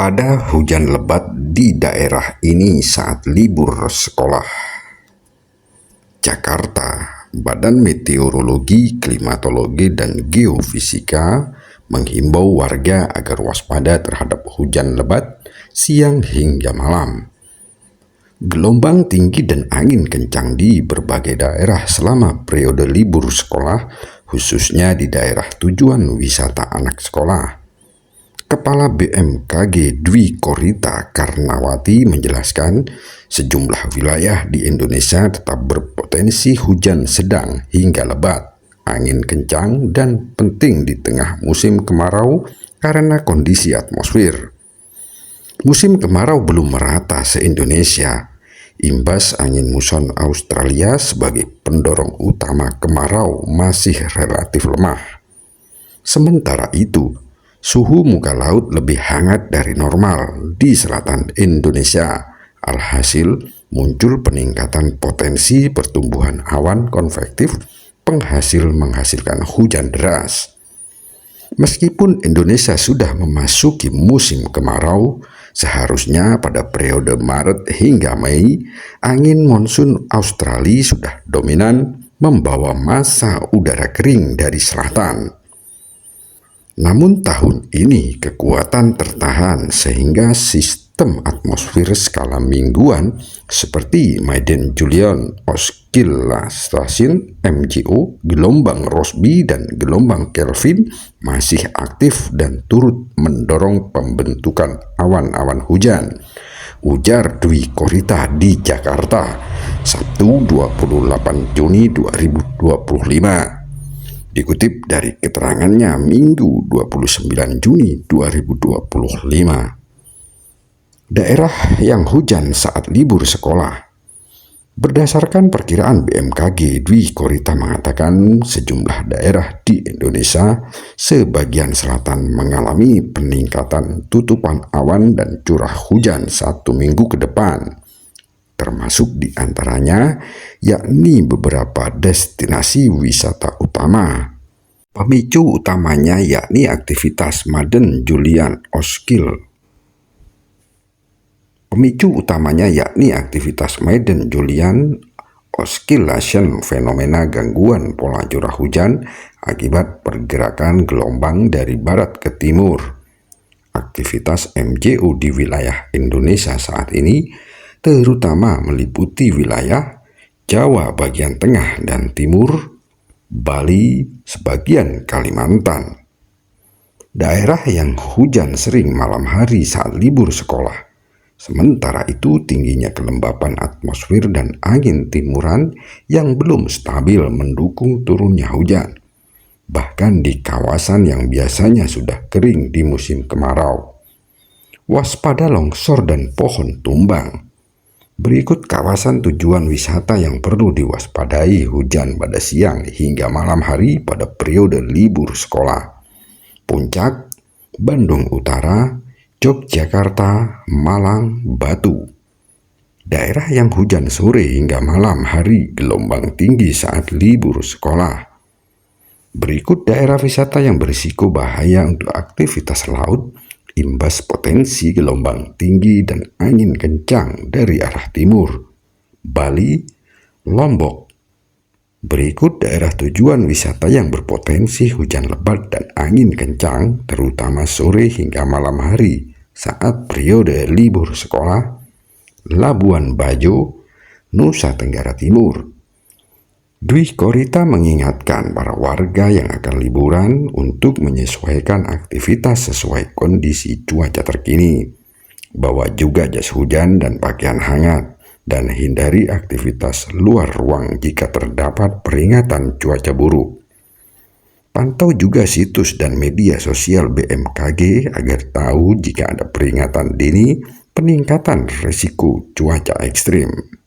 Waspada hujan lebat di daerah ini saat libur sekolah. Jakarta, Badan Meteorologi, Klimatologi, dan Geofisika menghimbau warga agar waspada terhadap hujan lebat siang hingga malam. Gelombang tinggi dan angin kencang di berbagai daerah selama periode libur sekolah, khususnya di daerah tujuan wisata anak sekolah. Kepala BMKG Dwi Korita Karnawati menjelaskan sejumlah wilayah di Indonesia tetap berpotensi hujan sedang hingga lebat, angin kencang, dan penting di tengah musim kemarau karena kondisi atmosfer. Musim kemarau belum merata se-Indonesia. Imbas angin muson Australia sebagai pendorong utama kemarau masih relatif lemah. Sementara itu, suhu muka laut lebih hangat dari normal di selatan Indonesia. Alhasil, muncul peningkatan potensi pertumbuhan awan konvektif menghasilkan hujan deras. Meskipun Indonesia sudah memasuki musim kemarau, seharusnya pada periode Maret hingga Mei, angin monsun Australia sudah dominan membawa massa udara kering dari selatan. Namun tahun ini kekuatan tertahan sehingga sistem atmosfer skala mingguan seperti Madden-Julian Oscillation (MJO), gelombang Rossby, dan gelombang Kelvin masih aktif dan turut mendorong pembentukan awan-awan hujan, ujar Dwi Korita di Jakarta, Sabtu 28 Juni 2025. Dikutip dari keterangannya Minggu 29 Juni 2025. Daerah yang hujan saat libur sekolah. Berdasarkan perkiraan BMKG, Dwi Korita mengatakan sejumlah daerah di Indonesia sebagian selatan mengalami peningkatan tutupan awan dan curah hujan 1 minggu ke depan, termasuk diantaranya yakni beberapa destinasi wisata utama. Pemicu utamanya yakni aktivitas Madden-Julian Oscillation, fenomena gangguan pola curah hujan akibat pergerakan gelombang dari barat ke timur. Aktivitas MJO di wilayah Indonesia saat ini terutama meliputi wilayah Jawa bagian tengah dan timur, Bali, sebagian Kalimantan. Daerah yang hujan sering malam hari saat libur sekolah. Sementara itu tingginya kelembapan atmosfer dan angin timuran yang belum stabil mendukung turunnya hujan. Bahkan di kawasan yang biasanya sudah kering di musim kemarau. Waspada longsor dan pohon tumbang. Berikut kawasan tujuan wisata yang perlu diwaspadai hujan pada siang hingga malam hari pada periode libur sekolah. Puncak, Bandung Utara, Yogyakarta, Malang, Batu. Daerah yang hujan sore hingga malam hari gelombang tinggi saat libur sekolah. Berikut daerah wisata yang berisiko bahaya untuk aktivitas laut imbas potensi gelombang tinggi dan angin kencang dari arah timur, Bali, Lombok. Berikut daerah tujuan wisata yang berpotensi hujan lebat dan angin kencang terutama sore hingga malam hari saat periode libur sekolah: Labuan Bajo, Nusa Tenggara Timur. Dwi Korita mengingatkan para warga yang akan liburan untuk menyesuaikan aktivitas sesuai kondisi cuaca terkini. Bawa juga jas hujan dan pakaian hangat, dan hindari aktivitas luar ruang jika terdapat peringatan cuaca buruk. Pantau juga situs dan media sosial BMKG agar tahu jika ada peringatan dini peningkatan risiko cuaca ekstrim.